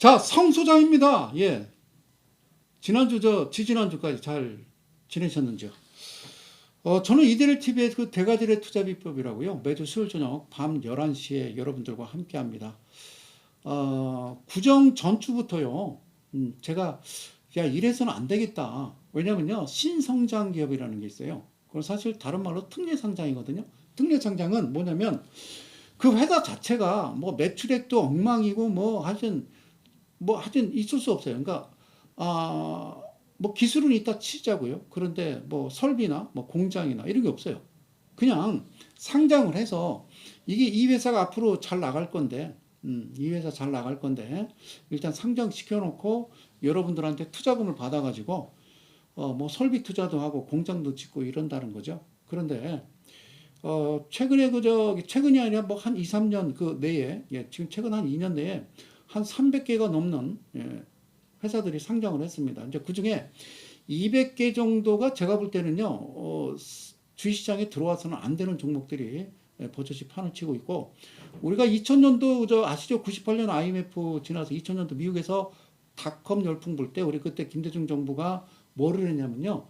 자, 성소장입니다. 예. 지지난주까지 잘 지내셨는지요? 저는 이데일 TV의 그 대가들의 투자 비법이라고요. 매주 수요일 저녁 밤 11시에 여러분들과 함께 합니다. 구정 전주부터요. 제가, 야, 이래서는 안 되겠다. 왜냐면요. 신성장 기업이라는 게 있어요. 그건 사실 다른 말로 특례상장이거든요. 특례상장은 뭐냐면 그 회사 자체가 뭐 매출액도 엉망이고 뭐 하여튼 있을 수 없어요. 그러니까 뭐 기술은 있다 치자고요. 그런데 뭐 설비나 뭐 공장이나 이런 게 없어요. 그냥 상장을 해서 이게 이 회사가 앞으로 잘 나갈 건데, 이 회사 잘 나갈 건데 일단 상장시켜 놓고 여러분들한테 투자금을 받아가지고 뭐 설비 투자도 하고 공장도 짓고 이런다는 거죠. 그런데 최근에 최근이 아니라 뭐 한 2, 3년 그 내에, 예, 지금 최근 한 2년 내에 한 300개가 넘는, 예, 회사들이 상장을 했습니다. 이제 그 중에 200개 정도가 제가 볼 때는요, 주식시장에 들어와서는 안 되는 종목들이, 예, 버젓이 판을 치고 있고, 우리가 2000년도 아시죠? 98년 IMF 지나서 2000년도 미국에서 닷컴 열풍 불 때 우리 그때 김대중 정부가 뭐를 했냐면요.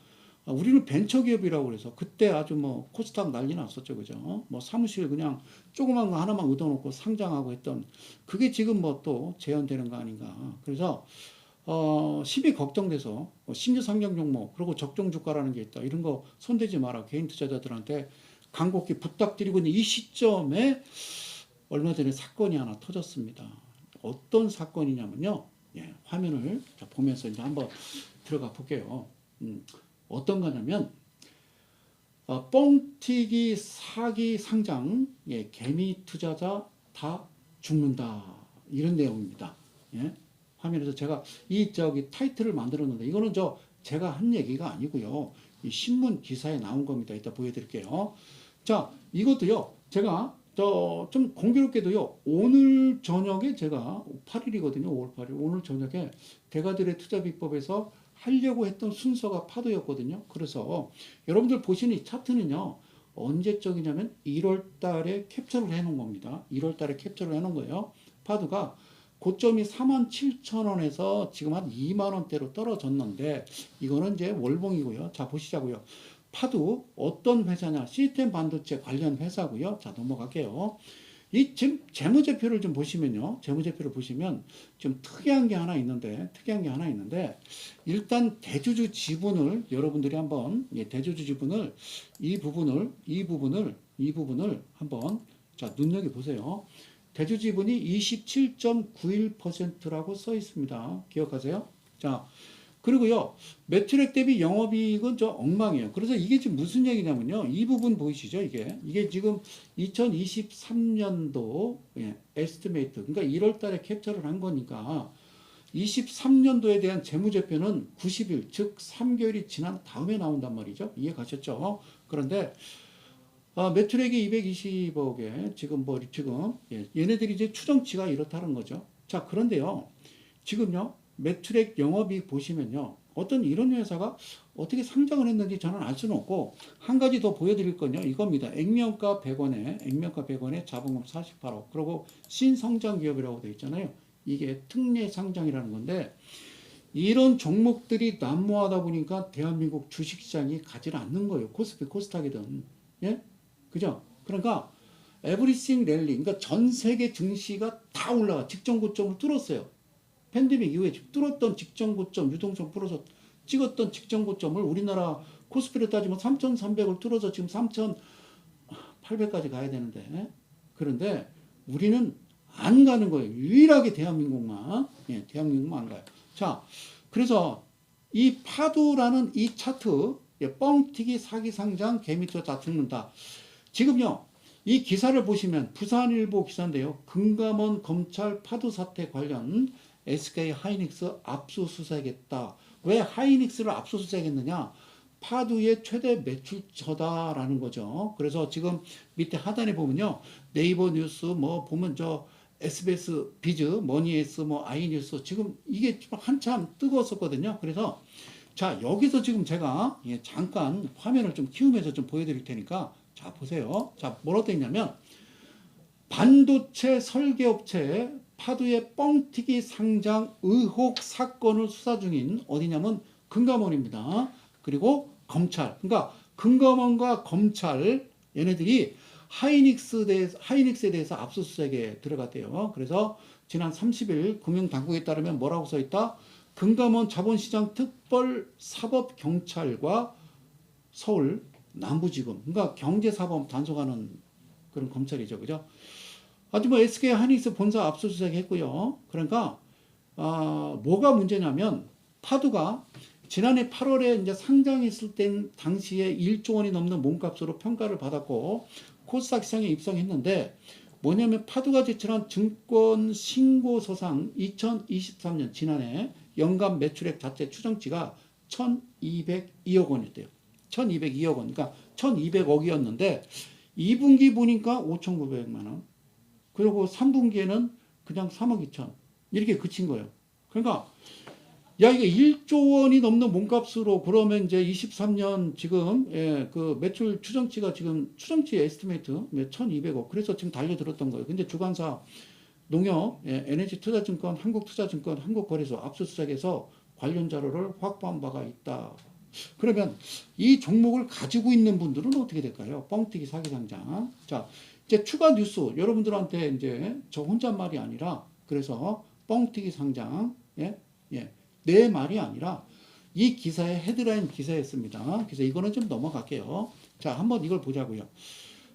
우리는 벤처기업이라고 그래서 그때 아주 뭐 코스닥 난리 났었죠. 그죠? 뭐 사무실 그냥 조그만 거 하나만 얻어놓고 상장하고 했던 그게 지금 뭐 또 재현되는 거 아닌가. 그래서 심히 걱정돼서 신규 상장 종목 그리고 적정 주가라는 게 있다. 이런 거 손대지 마라. 개인 투자자들한테 간곡히 부탁드리고 있는 이 시점에 얼마 전에 사건이 하나 터졌습니다. 어떤 사건이냐면요. 예, 화면을 보면서 이제 한번 들어가 볼게요. 어떤 거냐면 뻥튀기 사기 상장, 예, 개미 투자자 다 죽는다, 이런 내용입니다. 예? 화면에서 제가 이 타이틀을 만들었는데 이거는 제가 한 얘기가 아니고요. 이 신문 기사에 나온 겁니다. 이따 보여드릴게요. 자, 이것도요. 제가 좀 공교롭게도요. 오늘 저녁에 제가 8일이거든요. 5월 8일. 오늘 저녁에 대가들의 투자 비법에서 하려고 했던 순서가 파도였거든요. 그래서 여러분들 보시는 이 차트는요. 언제적이냐면 1월 달에 캡처를 해 놓은 겁니다. 1월 달에 캡처를 해 놓은 거예요. 파도가 고점이 47,000원에서 지금 한 2만 원대로 떨어졌는데 이거는 이제 월봉이고요. 자, 보시자고요. 파도 어떤 회사냐? 시스템 반도체 관련 회사고요. 자, 넘어갈게요. 이 지금 재무제표를 좀 보시면요. 재무제표를 보시면 좀 특이한 게 하나 있는데, 일단 대주주 지분을 여러분들이 한번, 예, 대주주 지분을 이 부분을 한번 자, 눈여겨 보세요. 대주주 지분이 27.91%라고 써 있습니다. 기억하세요? 자, 그리고요, 매출액 대비 영업이익은 엉망이에요. 그래서 이게 지금 무슨 얘기냐면요. 이 부분 보이시죠? 이게 지금 2023년도, 예, 에스티메이트. 그러니까 1월 달에 캡처를 한 거니까 23년도에 대한 재무제표는 90일, 즉 3개월이 지난 다음에 나온단 말이죠. 이해 가셨죠? 그런데 매출액이 220억에 지금 예, 얘네들이 이제 추정치가 이렇다는 거죠. 자, 그런데요. 지금요. 매출액 영업이익 보시면요. 어떤 이런 회사가 어떻게 상장을 했는지 저는 알 수는 없고, 한 가지 더 보여드릴 건요. 이겁니다. 액면가 100원에 자본금 48억. 그리고 신성장 기업이라고 되어 있잖아요. 이게 특례 상장이라는 건데, 이런 종목들이 난무하다 보니까 대한민국 주식시장이 가지 않는 거예요. 코스피, 코스닥이든. 예? 그죠? 그러니까, 에브리싱 랠리. 그러니까 전 세계 증시가 다 올라가. 직전 고점을 뚫었어요. 팬데믹 이후에 뚫었던 직전 고점, 유동성 풀어서 찍었던 직전 고점을 우리나라 코스피를 따지면 3,300을 뚫어서 지금 3,800까지 가야 되는데, 그런데 우리는 안 가는 거예요. 유일하게 대한민국만, 예, 대한민국만 안 가요. 자, 그래서 이 파도라는 이 차트, 예, 뻥튀기 사기 상장 개미투자 다 죽는다. 지금요, 이 기사를 보시면 부산일보 기사인데요. 금감원 검찰 파도 사태 관련 SK 하이닉스 압수수색했다. 왜 하이닉스를 압수수색했느냐? 파도의 최대 매출처다라는 거죠. 그래서 지금 밑에 하단에 보면요. 네이버 뉴스 보면 SBS 비즈, 머니에스, 아이뉴스 지금 이게 한참 뜨거웠었거든요. 그래서 자, 여기서 지금 제가, 예, 잠깐 화면을 좀 키우면서 좀 보여드릴 테니까 자, 보세요. 자, 뭐라고 되어 있냐면 반도체 설계업체 파도의 뻥튀기 상장 의혹 사건을 수사 중인 어디냐면 금감원입니다. 그리고 검찰. 그러니까 금감원과 검찰 얘네들이 하이닉스에 대해서 압수수색에 들어갔대요. 그래서 지난 30일 금융당국에 따르면 뭐라고 써있다? 금감원 자본시장 특별사법경찰과 서울 남부지검, 그러니까 경제사범 단속하는 그런 검찰이죠, 그죠? 아주 뭐 SK 하이닉스 본사 압수수색 했고요. 그러니까 뭐가 문제냐면 파두가 지난해 8월에 이제 상장했을 땐 당시에 1조 원이 넘는 몸값으로 평가를 받았고 코스닥 시장에 입성했는데 뭐냐면 파두가 제출한 증권 신고서상 2023년 지난해 연간 매출액 자체 추정치가 1,202억 원이었대요. 1,202억 원. 그러니까 1,200억이었는데 2분기 보니까 5,900만 원. 그리고 3분기에는 그냥 3억 2천. 이렇게 그친 거예요. 그러니까 야 이게 1조 원이 넘는 몸값으로 그러면 이제 23년 지금 그 매출 추정치가 지금 추정치 에스티메이트 1,200억. 그래서 지금 달려들었던 거예요. 근데 주관사 농협, NH투자증권, 한국투자증권, 한국거래소 압수수색에서 관련 자료를 확보한 바가 있다. 그러면 이 종목을 가지고 있는 분들은 어떻게 될까요? 뻥튀기 사기상장. 자, 이제 추가 뉴스 여러분들한테 이제 저 혼잣말이 아니라 그래서 뻥튀기 상장 내 말이 아니라 이 기사의 헤드라인 기사였습니다. 그래서 이거는 좀 넘어갈게요. 자, 한번 이걸 보자고요.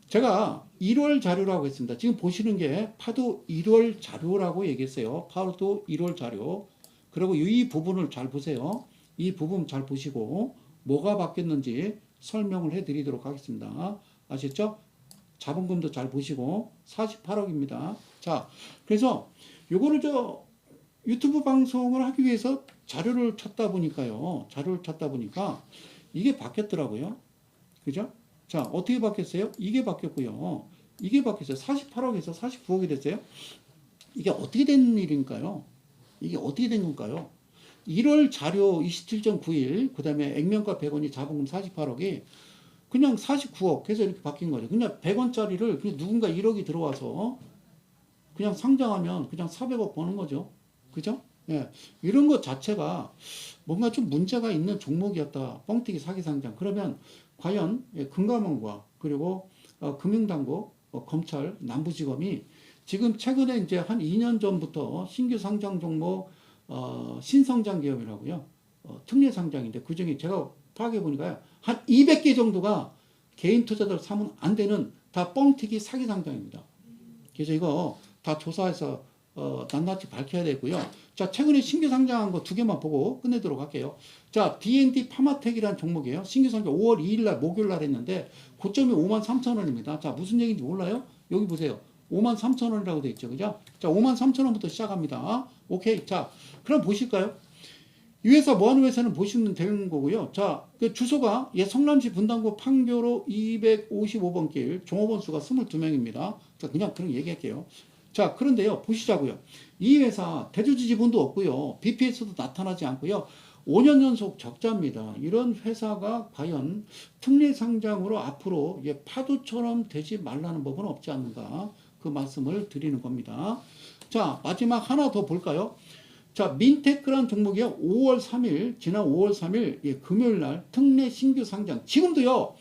제가 1월 자료라고 했습니다. 지금 보시는 게 파도 1월 자료라고 얘기했어요. 파도 1월 자료. 그리고 이 부분을 잘 보세요. 이 부분 잘 보시고 뭐가 바뀌었는지 설명을 해드리도록 하겠습니다. 아셨죠? 자본금도 잘 보시고 48억입니다. 자, 그래서 요거를 유튜브 방송을 하기 위해서 자료를 찾다 보니까요. 자료를 찾다 보니까 이게 바뀌었더라고요. 그죠? 자, 어떻게 바뀌었어요? 이게 바뀌었고요. 이게 바뀌었어요. 48억에서 49억이 됐어요. 이게 어떻게 된 일인가요? 이게 어떻게 된 건가요? 1월 자료 27.91, 그 다음에 액면가 100원이 자본금 48억이 그냥 49억 해서 이렇게 바뀐 거죠. 그냥 100원짜리를 그냥 누군가 1억이 들어와서 그냥 상장하면 그냥 400억 버는 거죠. 그죠? 예. 이런 것 자체가 뭔가 좀 문제가 있는 종목이었다. 뻥튀기 사기상장. 그러면 과연 금감원과 그리고 금융당국, 검찰, 남부지검이 지금 최근에 이제 한 2년 전부터 신규 상장 종목 신성장 기업이라고요. 특례 상장인데 그 중에 제가 파악해 보니까요. 한 200개 정도가 개인 투자자들 사면 안 되는 다 뻥튀기 사기 상장입니다. 그래서 이거 다 조사해서 낱낱이 밝혀야 되고요. 자, 최근에 신규 상장한 거 2개만 보고 끝내도록 할게요. 자, D&D 파마텍이라는 종목이에요. 신규 상장 5월 2일 날 목요일 날 했는데 고점이 53,000원입니다. 자, 무슨 얘기인지 몰라요? 여기 보세요. 53,000원이라고 돼 있죠. 그죠? 자, 53,000원부터 시작합니다. 오케이. 자, 그럼 보실까요? 이 회사 뭐 하는 회사는 보시면 되는 거고요. 자, 그 주소가 성남시 분당구 판교로 255번 길, 종업원 수가 22명입니다. 자, 그냥 그런 얘기할게요. 자, 그런데요, 보시자고요. 이 회사 대주주 지분도 없고요. BPS도 나타나지 않고요. 5년 연속 적자입니다. 이런 회사가 과연 특례 상장으로 앞으로 파도처럼 되지 말라는 법은 없지 않는가. 그 말씀을 드리는 겁니다. 자, 마지막 하나 더 볼까요? 자, 민테크란 종목이요. 5월 3일, 지난 5월 3일, 금요일 날 특례 신규 상장. 지금도요,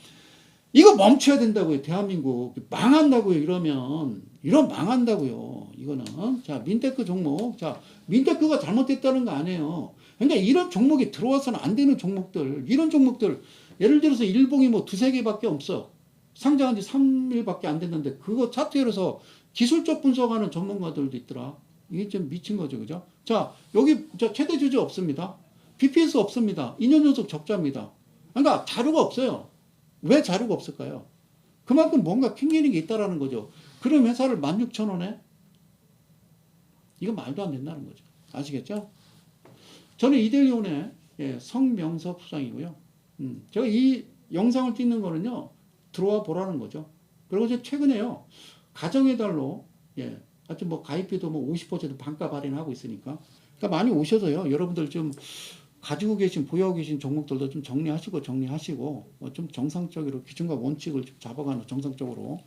이거 멈춰야 된다고요. 대한민국. 망한다고요. 이러면 망한다고요. 이거는. 자, 민테크 종목. 자, 민테크가 잘못됐다는 거 아니에요. 그러니까 이런 종목이 들어와서는 안 되는 종목들, 이런 종목들, 예를 들어서 일봉이 뭐 2-3개밖에 없어. 상장한 지 3일밖에 안 됐는데, 그거 차트에서 기술적 분석하는 전문가들도 있더라. 이게 좀 미친 거죠. 그죠? 자, 여기 최대 주주 없습니다. BPS 없습니다. 2년 연속 적자입니다. 그러니까 자료가 없어요. 왜 자료가 없을까요? 그만큼 뭔가 핑계는 게 있다라는 거죠. 그런 회사를 16,000원에? 이거 말도 안 된다는 거죠. 아시겠죠? 저는 이데리온의 성명섭 수장이고요. 제가 이 영상을 찍는 거는요, 들어와 보라는 거죠. 그리고 이제 최근에요, 가정의 달로, 하여튼 뭐 가입비도 뭐 50% 반값 할인하고 있으니까. 그러니까 많이 오셔서요, 여러분들 좀 가지고 계신, 보유하고 계신 종목들도 좀 정리하시고 좀 정상적으로 기준과 원칙을 좀 잡아가는 정상적으로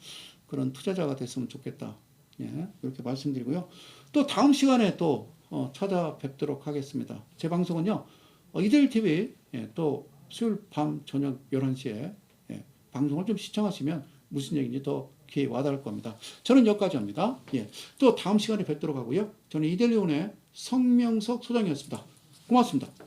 그런 투자자가 됐으면 좋겠다. 예, 이렇게 말씀드리고요. 또 다음 시간에 또 찾아뵙도록 하겠습니다. 제 방송은요, 이데일 TV 예, 또 수요일 밤 저녁 11시에 예, 방송을 좀 시청하시면 무슨 얘기인지 더 귀에 와닿을 겁니다. 저는 여기까지 합니다. 예, 또 다음 시간에 뵙도록 하고요. 저는 이데일리온의 성명석 소장이었습니다. 고맙습니다.